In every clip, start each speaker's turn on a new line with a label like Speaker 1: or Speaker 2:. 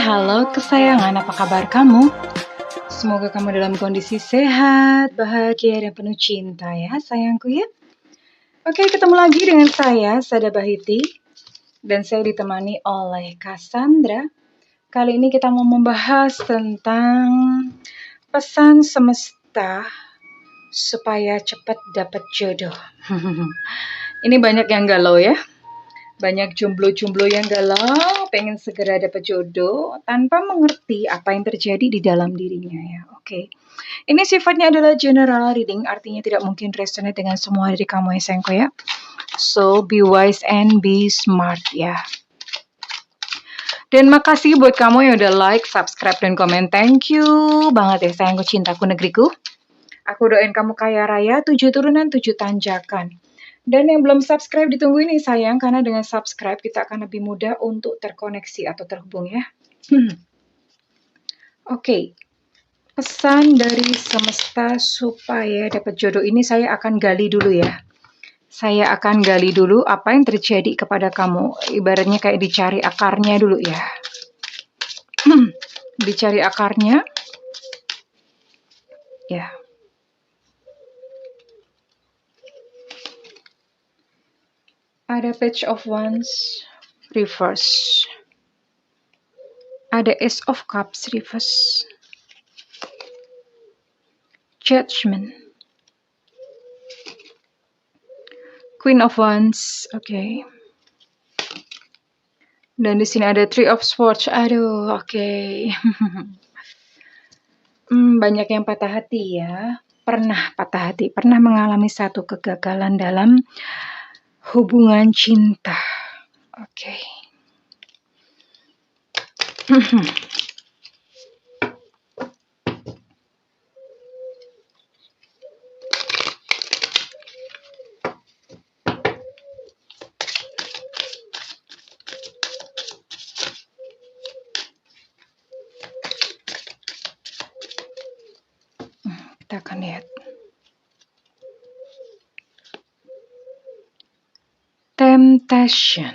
Speaker 1: halo kesayangan, apa kabar kamu? Semoga kamu dalam kondisi sehat, bahagia, dan penuh cinta ya sayangku ya. Oke, ketemu lagi dengan saya, Sada Bahiti. Dan saya ditemani oleh Cassandra. Kali ini kita mau membahas tentang pesan semesta supaya cepat dapat jodoh. Ini banyak yang galau ya. Banyak jomblo-jomblo yang galau, pengen segera dapat jodoh tanpa mengerti apa yang terjadi di dalam dirinya ya. Oke. Ini sifatnya adalah general reading, artinya tidak mungkin resonate dengan semua dari kamu ya sayangku ya. So be wise and be smart ya. Dan makasih buat kamu yang udah like, subscribe, dan komen. Thank you banget ya sayangku, cintaku, negeriku. Aku doain kamu kaya raya, 7 turunan, 7 tanjakan. Dan yang belum subscribe ditunggu ini sayang, karena dengan subscribe kita akan lebih mudah untuk terkoneksi atau terhubung ya. Oke. Pesan dari semesta supaya dapat jodoh ini saya akan gali dulu ya. Saya akan gali dulu apa yang terjadi kepada kamu. Ibaratnya kayak dicari akarnya dulu ya. Dicari akarnya. Ya. Ada Page of Wands reverse. Ada Ace of Cups reverse. Judgment. Queen of Wands, oke. Dan di sini ada Three of Swords. Aduh, oke. Banyak yang patah hati ya. Pernah patah hati, pernah mengalami satu kegagalan dalam hubungan cinta. Oke. Kita akan lihat. Temptation.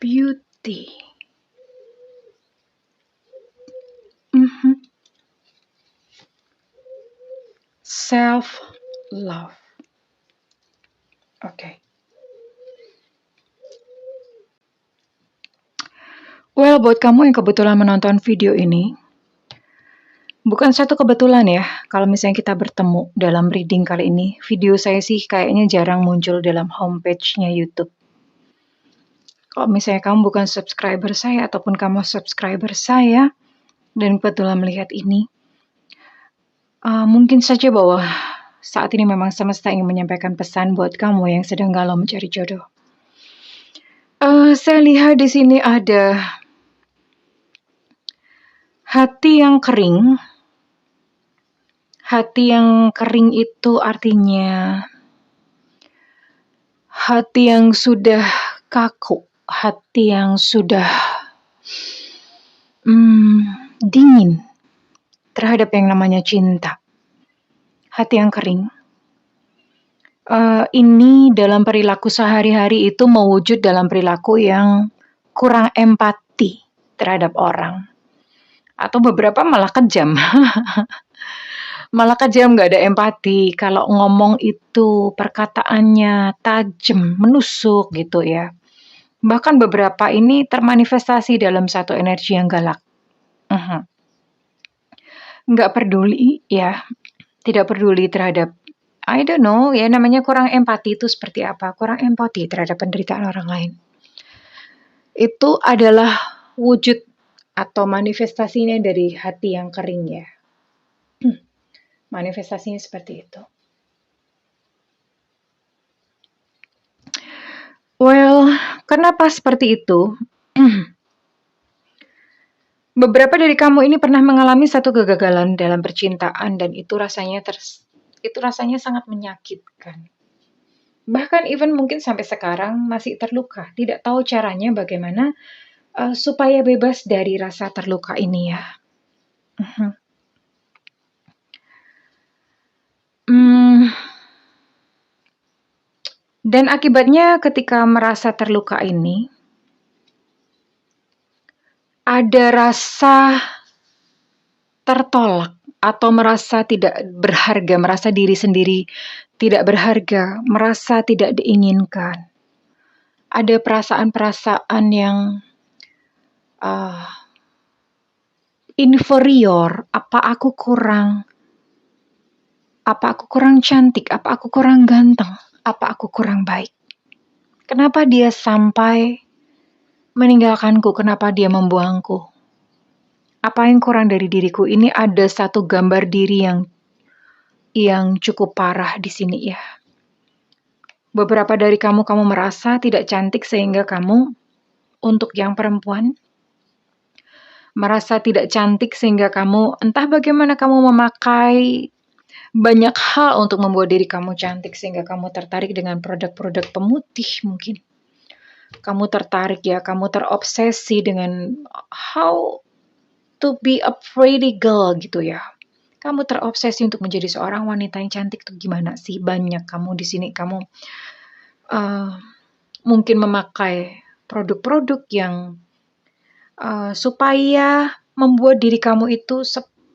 Speaker 1: Beauty. Self-love. Oke. Well, buat kamu yang kebetulan menonton video ini, bukan satu kebetulan ya, kalau misalnya kita bertemu dalam reading kali ini. Video saya sih kayaknya jarang muncul dalam homepage-nya YouTube. Kalau misalnya kamu bukan subscriber saya ataupun kamu subscriber saya dan kebetulan melihat ini, mungkin saja bahwa saat ini memang semesta ingin menyampaikan pesan buat kamu yang sedang galau mencari jodoh. Saya lihat di sini ada hati yang kering. Hati yang kering itu artinya hati yang sudah kaku, hati yang sudah dingin terhadap yang namanya cinta. Hati yang kering. Ini dalam perilaku sehari-hari itu mewujud dalam perilaku yang kurang empati terhadap orang. Atau beberapa malah kejam. Malah kejam, nggak ada empati. Kalau ngomong itu perkataannya tajam, menusuk gitu ya. Bahkan beberapa ini termanifestasi dalam satu energi yang galak. Nggak peduli ya, tidak peduli terhadap, I don't know ya, namanya kurang empati itu seperti apa. Kurang empati terhadap penderitaan orang lain. Itu adalah wujud atau manifestasinya dari hati yang kering ya. Manifestasinya seperti itu. Well, kenapa seperti itu? Beberapa dari kamu ini pernah mengalami satu kegagalan dalam percintaan dan itu rasanya sangat menyakitkan. Bahkan even mungkin sampai sekarang masih terluka, tidak tahu caranya bagaimana supaya bebas dari rasa terluka ini ya. Dan akibatnya ketika merasa terluka ini, ada rasa tertolak atau merasa tidak berharga, merasa diri sendiri tidak berharga, merasa tidak diinginkan. Ada perasaan-perasaan yang inferior, apa aku kurang cantik, apa aku kurang ganteng, apa aku kurang baik. Kenapa dia sampai meninggalkanku, kenapa dia membuangku? Apa yang kurang dari diriku? Ini ada satu gambar diri yang cukup parah di sini ya. Beberapa dari kamu merasa tidak cantik sehingga kamu, untuk yang perempuan, merasa tidak cantik sehingga kamu, entah bagaimana kamu memakai banyak hal untuk membuat diri kamu cantik sehingga kamu tertarik dengan produk-produk pemutih mungkin. Kamu tertarik ya, kamu terobsesi dengan how to be a pretty girl gitu ya. Kamu terobsesi untuk menjadi seorang wanita yang cantik tuh gimana sih? Banyak kamu di sini, kamu mungkin memakai produk-produk yang supaya membuat diri kamu itu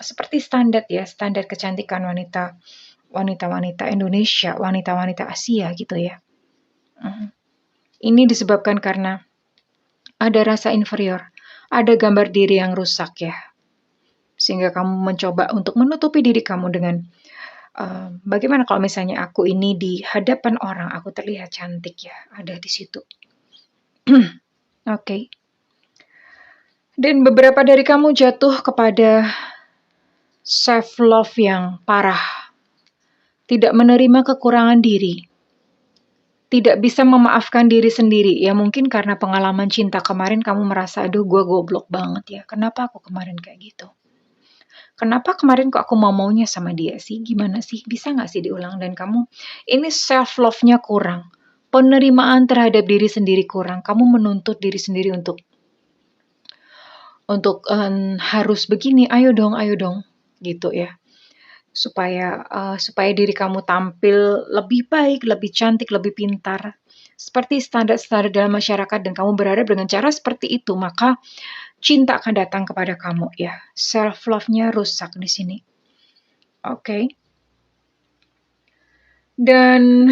Speaker 1: seperti standar ya, standar kecantikan wanita-wanita Indonesia, wanita-wanita Asia gitu ya. Ini disebabkan karena ada rasa inferior, ada gambar diri yang rusak ya. Sehingga kamu mencoba untuk menutupi diri kamu dengan bagaimana kalau misalnya aku ini di hadapan orang, aku terlihat cantik ya, ada di situ. Oke. Dan beberapa dari kamu jatuh kepada self-love yang parah. Tidak menerima kekurangan diri. Tidak bisa memaafkan diri sendiri. Ya mungkin karena pengalaman cinta kemarin kamu merasa, aduh gue goblok banget ya. Kenapa aku kemarin kayak gitu? Kenapa kemarin kok aku maunya sama dia sih? Gimana sih? Bisa gak sih diulang? Dan kamu, ini self-love-nya kurang. Penerimaan terhadap diri sendiri kurang. Kamu menuntut diri sendiri untuk harus begini, ayo dong, gitu ya. Supaya diri kamu tampil lebih baik, lebih cantik, lebih pintar. Seperti standar-standar dalam masyarakat dan kamu berharap dengan cara seperti itu, maka cinta akan datang kepada kamu ya. Self love-nya rusak di sini. Oke. Dan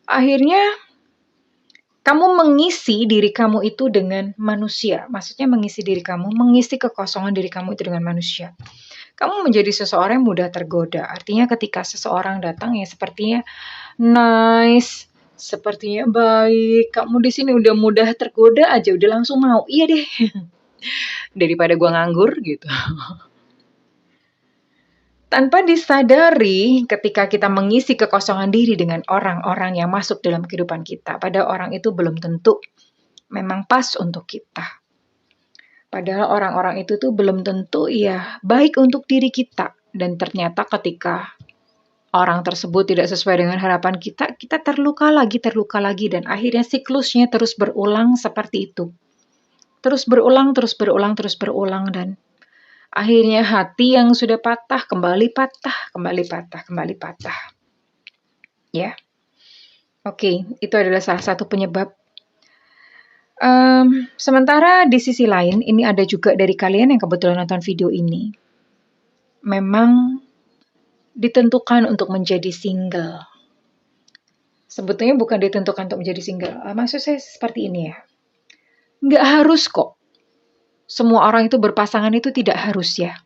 Speaker 1: akhirnya kamu mengisi diri kamu itu dengan manusia. Maksudnya mengisi diri kamu, mengisi kekosongan diri kamu itu dengan manusia. Kamu menjadi seseorang yang mudah tergoda. Artinya ketika seseorang datang yang sepertinya nice, sepertinya baik, kamu di sini udah mudah tergoda aja, udah langsung mau. Iya deh. Daripada gua nganggur gitu. Tanpa disadari, ketika kita mengisi kekosongan diri dengan orang-orang yang masuk dalam kehidupan kita, pada orang itu belum tentu memang pas untuk kita. Padahal orang-orang itu tuh belum tentu ya baik untuk diri kita. Dan ternyata ketika orang tersebut tidak sesuai dengan harapan kita, kita terluka lagi, dan akhirnya siklusnya terus berulang seperti itu. Terus berulang, dan akhirnya hati yang sudah patah, kembali patah. Ya. Oke, itu adalah salah satu penyebab. Sementara di sisi lain, ini ada juga dari kalian yang kebetulan nonton video ini. Memang ditentukan untuk menjadi single. Sebetulnya bukan ditentukan untuk menjadi single. Maksud saya seperti ini ya. Nggak harus kok. Semua orang itu berpasangan itu tidak harus ya.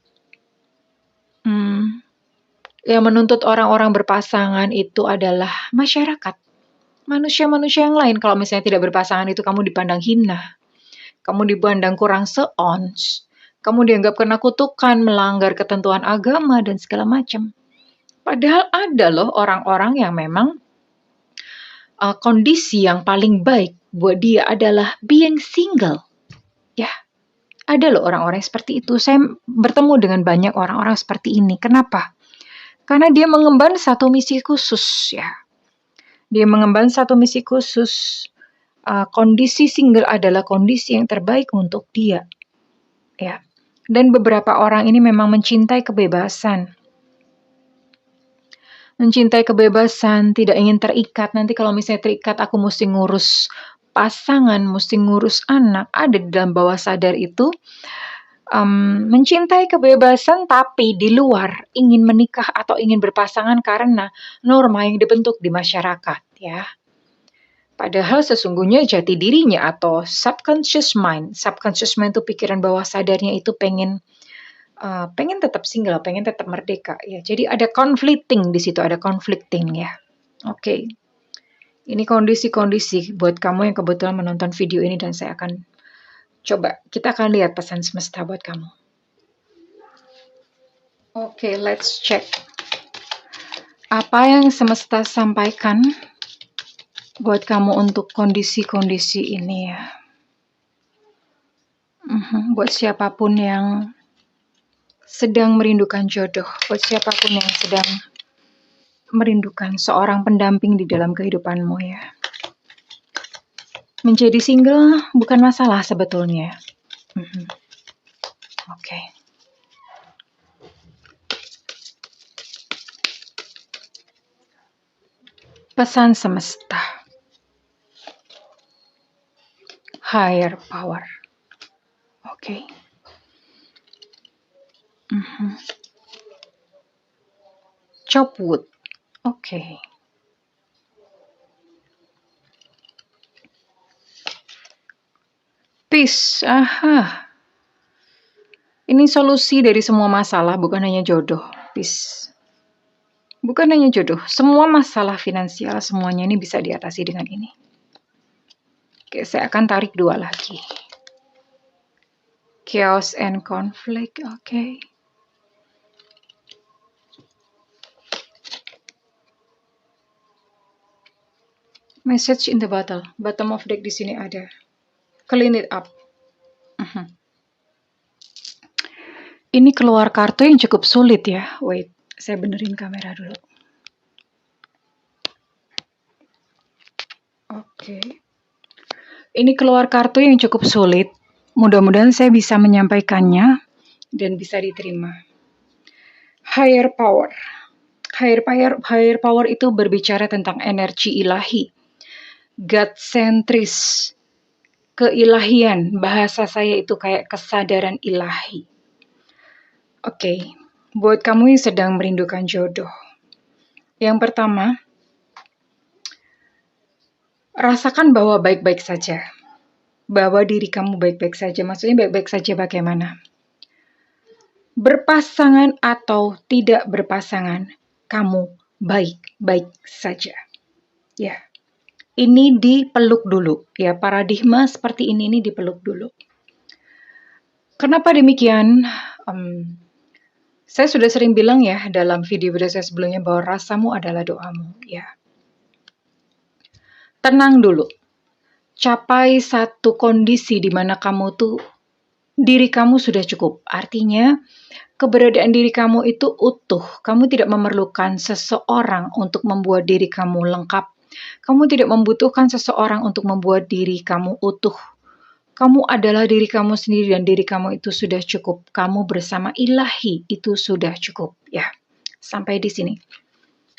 Speaker 1: Yang menuntut orang-orang berpasangan itu adalah masyarakat. Manusia-manusia yang lain. Kalau misalnya tidak berpasangan itu kamu dipandang hina. Kamu dipandang kurang seons. Kamu dianggap kena kutukan, melanggar ketentuan agama, dan segala macam. Padahal ada loh orang-orang yang memang kondisi yang paling baik buat dia adalah being single. Ya, ada loh orang-orang seperti itu. Saya bertemu dengan banyak orang-orang seperti ini. Kenapa? Karena dia mengemban satu misi khusus ya. Dia mengemban satu misi khusus. Kondisi single adalah kondisi yang terbaik untuk dia. Ya. Dan beberapa orang ini memang mencintai kebebasan. mencintai kebebasan, tidak ingin terikat. Nanti kalau misalnya terikat, aku mesti ngurus pasangan, mesti ngurus anak. Ada di dalam bawah sadar itu mencintai kebebasan, tapi di luar ingin menikah atau ingin berpasangan karena norma yang dibentuk di masyarakat, ya. Padahal sesungguhnya jati dirinya atau subconscious mind itu pikiran bawah sadarnya itu pengen tetap single, pengen tetap merdeka, ya. Jadi ada conflicting di situ, ada conflicting, ya. Oke. Ini kondisi-kondisi buat kamu yang kebetulan menonton video ini dan saya akan coba, kita akan lihat pesan semesta buat kamu. Oke, let's check. Apa yang semesta sampaikan buat kamu untuk kondisi-kondisi ini, ya. Buat siapapun yang sedang merindukan jodoh, buat siapapun yang sedang merindukan seorang pendamping di dalam kehidupanmu, ya. Menjadi single bukan masalah sebetulnya. Oke. Pesan semesta. Higher power. Oke. Chop wood. Oke. Peace. Aha. Ini solusi dari semua masalah, bukan hanya jodoh. Peace. Bukan hanya jodoh. Semua masalah finansial, semuanya ini bisa diatasi dengan ini. Oke, saya akan tarik 2 lagi. Chaos and conflict. Oke. Message in the bottle. Bottom of deck di sini ada. Clean it up. Ini keluar kartu yang cukup sulit, ya. Wait, saya benerin kamera dulu. Oke. Ini keluar kartu yang cukup sulit. Mudah-mudahan saya bisa menyampaikannya dan bisa diterima. Higher power. Higher power itu berbicara tentang energi ilahi. God-centris. Keilahian. Bahasa saya itu kayak kesadaran ilahi. Oke. Buat kamu yang sedang merindukan jodoh. Yang pertama, rasakan bahwa baik-baik saja. Bahwa diri kamu baik-baik saja. Maksudnya baik-baik saja bagaimana? Berpasangan atau tidak berpasangan, kamu baik-baik saja. Ya. Ini dipeluk dulu. Ya, paradigma seperti ini dipeluk dulu. Kenapa demikian? Saya sudah sering bilang ya dalam video-video saya sebelumnya bahwa rasamu adalah doamu. Ya. Tenang dulu. Capai satu kondisi di mana kamu tuh diri kamu sudah cukup. Artinya keberadaan diri kamu itu utuh. Kamu tidak memerlukan seseorang untuk membuat diri kamu lengkap. Kamu tidak membutuhkan seseorang untuk membuat diri kamu utuh. Kamu adalah diri kamu sendiri dan diri kamu itu sudah cukup. Kamu bersama ilahi itu sudah cukup. Ya, sampai di sini.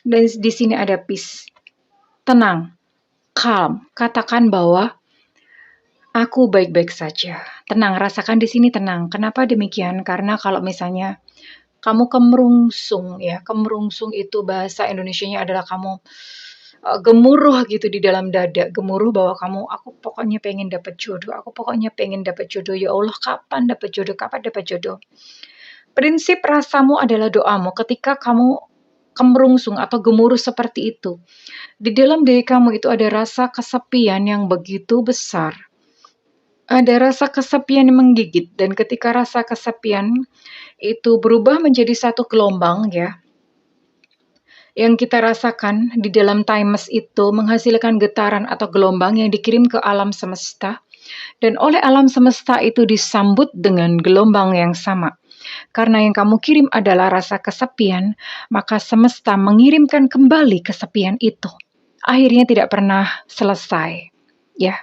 Speaker 1: Dan di sini ada peace. Tenang. Calm. Katakan bahwa aku baik-baik saja. Tenang, rasakan di sini tenang. Kenapa demikian? Karena kalau misalnya kamu kemerungsung, ya, kemerungsung itu bahasa Indonesianya adalah kamu gemuruh gitu di dalam dada, gemuruh bahwa aku pokoknya pengen dapat jodoh, aku pokoknya pengen dapat jodoh, ya Allah kapan dapat jodoh, kapan dapat jodoh. Prinsip rasamu adalah doamu. Ketika kamu kemerungsung atau gemuruh seperti itu, di dalam diri kamu itu ada rasa kesepian yang begitu besar. Ada rasa kesepian yang menggigit, dan ketika rasa kesepian itu berubah menjadi satu gelombang, ya, yang kita rasakan di dalam timeless itu menghasilkan getaran atau gelombang yang dikirim ke alam semesta, dan oleh alam semesta itu disambut dengan gelombang yang sama. Karena yang kamu kirim adalah rasa kesepian, maka semesta mengirimkan kembali kesepian itu. Akhirnya tidak pernah selesai. Ya,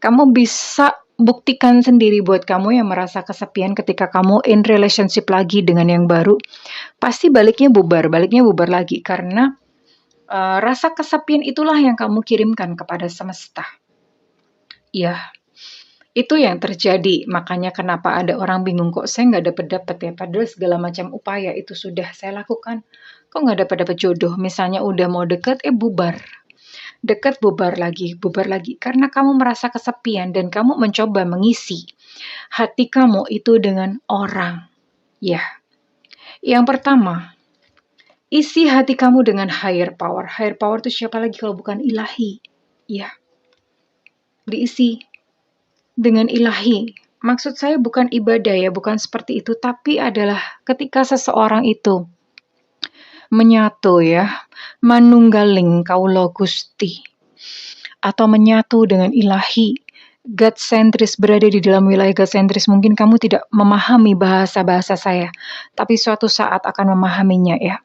Speaker 1: kamu bisa buktikan sendiri buat kamu yang merasa kesepian ketika kamu in relationship lagi dengan yang baru. Pasti baliknya bubar lagi. Karena Rasa kesepian itulah yang kamu kirimkan kepada semesta. Ya, itu yang terjadi. Makanya kenapa ada orang bingung, kok saya nggak dapet-dapet ya, padahal segala macam upaya itu sudah saya lakukan. Kok nggak dapet-dapet jodoh? Misalnya udah mau deket, bubar. Deket, bubar lagi, bubar lagi. Karena kamu merasa kesepian dan kamu mencoba mengisi hati kamu itu dengan orang. Ya, yang pertama, isi hati kamu dengan higher power. Higher power itu siapa lagi kalau bukan ilahi? Ya, diisi dengan ilahi. Maksud saya bukan ibadah ya, bukan seperti itu, tapi adalah ketika seseorang itu menyatu ya, manunggaling kaulo Gusti, atau menyatu dengan ilahi, God sentris, berada di dalam wilayah God sentris. Mungkin kamu tidak memahami bahasa-bahasa saya, tapi suatu saat akan memahaminya ya.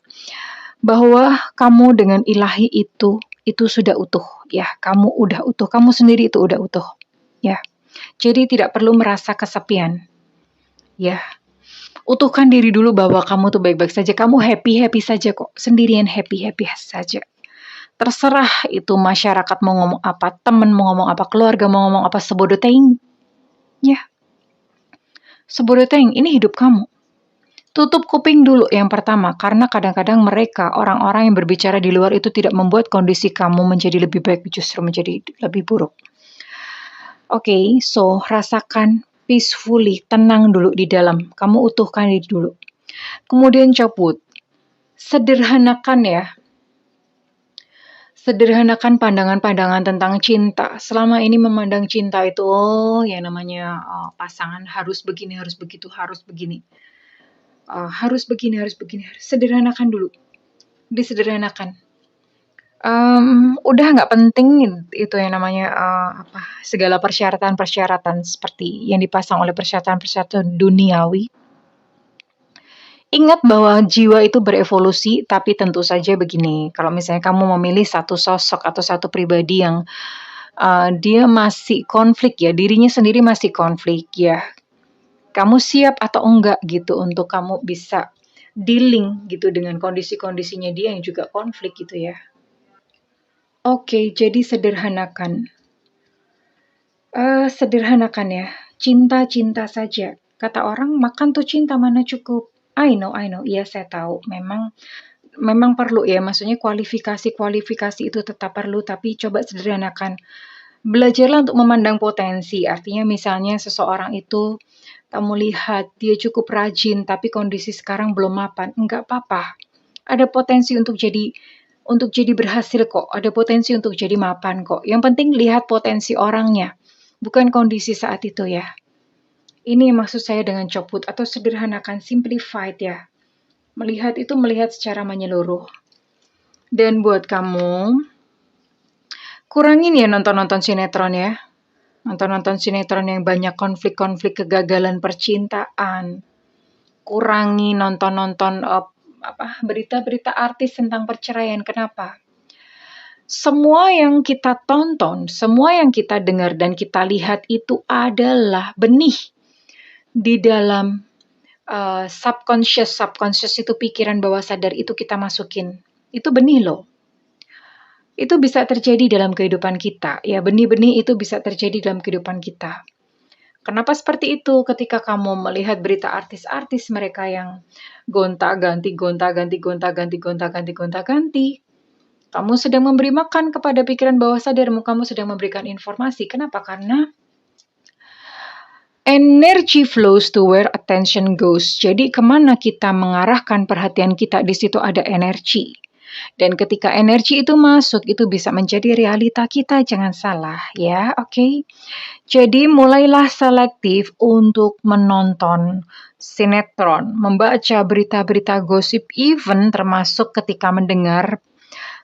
Speaker 1: Bahwa kamu dengan ilahi itu sudah utuh ya, kamu udah utuh, kamu sendiri itu udah utuh ya. Jadi tidak perlu merasa kesepian. Ya. Utuhkan diri dulu bahwa kamu tuh baik-baik saja. Kamu happy-happy saja kok. Sendirian happy-happy saja. Terserah itu masyarakat mau ngomong apa, teman mau ngomong apa, keluarga mau ngomong apa, sebodoh teing. Ya. Sebodoh teing, ini hidup kamu. Tutup kuping dulu yang pertama, karena kadang-kadang mereka, orang-orang yang berbicara di luar itu tidak membuat kondisi kamu menjadi lebih baik, justru menjadi lebih buruk. Oke, so rasakan peacefully, tenang dulu di dalam. Kamu utuhkan diri dulu. Kemudian cabut. Sederhanakan ya. Sederhanakan pandangan-pandangan tentang cinta. Selama ini memandang cinta itu, ya namanya pasangan harus begini, harus begitu, harus begini. Harus begini, harus begini. Sederhanakan dulu. Disederhanakan. Udah nggak penting itu yang namanya segala persyaratan-persyaratan seperti yang dipasang oleh persyaratan-persyaratan duniawi. Ingat bahwa jiwa itu berevolusi, tapi tentu saja begini, kalau misalnya kamu memilih satu sosok atau satu pribadi yang dia masih konflik ya, dirinya sendiri masih konflik ya, kamu siap atau enggak gitu untuk kamu bisa dealing gitu dengan kondisi-kondisinya dia yang juga konflik gitu ya. Oke, jadi sederhanakan. Sederhanakan ya, cinta-cinta saja. Kata orang, makan tuh cinta mana cukup. I know, iya saya tahu. Memang perlu ya, maksudnya kualifikasi itu tetap perlu, tapi coba sederhanakan. Belajarlah untuk memandang potensi, artinya misalnya seseorang itu, kamu lihat dia cukup rajin, tapi kondisi sekarang belum mapan, enggak apa-apa. Ada potensi untuk jadi berhasil kok, ada potensi untuk jadi mapan kok. Yang penting lihat potensi orangnya, bukan kondisi saat itu ya. Ini maksud saya dengan copot atau sederhanakan, simplified ya. Melihat itu melihat secara menyeluruh. Dan buat kamu, kurangin ya nonton-nonton sinetron ya. Nonton-nonton sinetron yang banyak konflik-konflik kegagalan percintaan. Kurangi nonton-nonton berita-berita artis tentang perceraian. Kenapa? Semua yang kita tonton, semua yang kita dengar dan kita lihat itu adalah benih di dalam subconscious. Subconscious itu pikiran bawah sadar itu kita masukin. Itu benih loh. Itu bisa terjadi dalam kehidupan kita. Ya, benih-benih itu bisa terjadi dalam kehidupan kita. Kenapa seperti itu? Ketika kamu melihat berita artis-artis mereka yang gonta-ganti, kamu sedang memberi makan kepada pikiran bawah sadarmu, kamu sedang memberikan informasi. Kenapa? Karena energy flows to where attention goes. Jadi kemana kita mengarahkan perhatian kita, di situ ada energi. Dan ketika energi itu masuk, itu bisa menjadi realita kita, jangan salah ya, oke? Jadi mulailah selektif untuk menonton sinetron, membaca berita-berita gosip, even termasuk ketika mendengar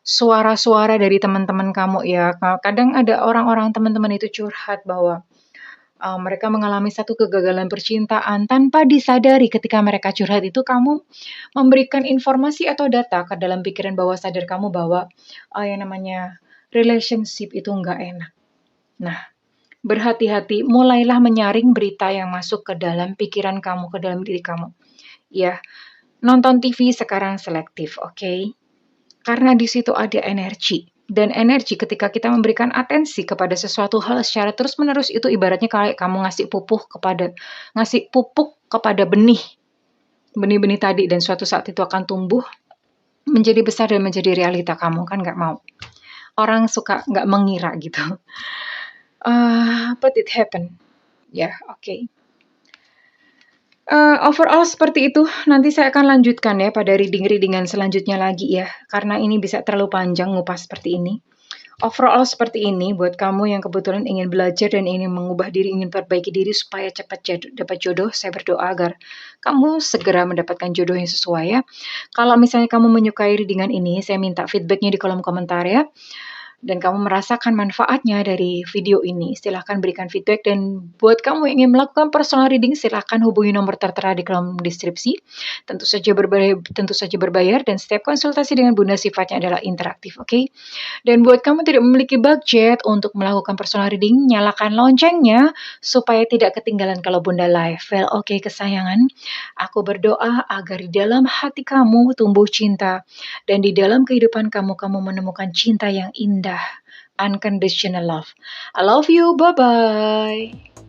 Speaker 1: suara-suara dari teman-teman kamu ya. Kadang ada orang-orang teman-teman itu curhat bahwa mereka mengalami satu kegagalan percintaan tanpa disadari. Ketika mereka curhat itu, kamu memberikan informasi atau data ke dalam pikiran bawah sadar kamu bahwa yang namanya relationship itu nggak enak. Nah, berhati-hati, mulailah menyaring berita yang masuk ke dalam pikiran kamu, ke dalam diri kamu. Ya, nonton TV sekarang selektif, oke? Karena di situ ada energi. Dan energi ketika kita memberikan atensi kepada sesuatu hal secara terus-menerus itu ibaratnya kayak kamu ngasih pupuk kepada benih-benih tadi, dan suatu saat itu akan tumbuh menjadi besar dan menjadi realita kamu, kan nggak mau. Orang suka nggak mengira gitu. But it happen. Ya, oke. Overall seperti itu. Nanti saya akan lanjutkan ya pada reading-readingan selanjutnya lagi ya, karena ini bisa terlalu panjang ngupas seperti ini. Overall seperti ini buat kamu yang kebetulan ingin belajar dan ingin mengubah diri, ingin perbaiki diri supaya cepat dapat jodoh, saya berdoa agar kamu segera mendapatkan jodoh yang sesuai ya. Kalau misalnya kamu menyukai readingan ini, saya minta feedbacknya di kolom komentar ya. Dan kamu merasakan manfaatnya dari video ini, silahkan berikan feedback. Dan buat kamu yang ingin melakukan personal reading, silahkan hubungi nomor tertera di kolom deskripsi. Tentu saja berbayar, dan setiap konsultasi dengan Bunda sifatnya adalah interaktif, oke? Dan buat kamu tidak memiliki budget untuk melakukan personal reading, nyalakan loncengnya supaya tidak ketinggalan kalau Bunda live. Well, oke kesayangan, aku berdoa agar di dalam hati kamu tumbuh cinta, dan di dalam kehidupan kamu menemukan cinta yang indah. Unconditional love. I love you. Bye-bye.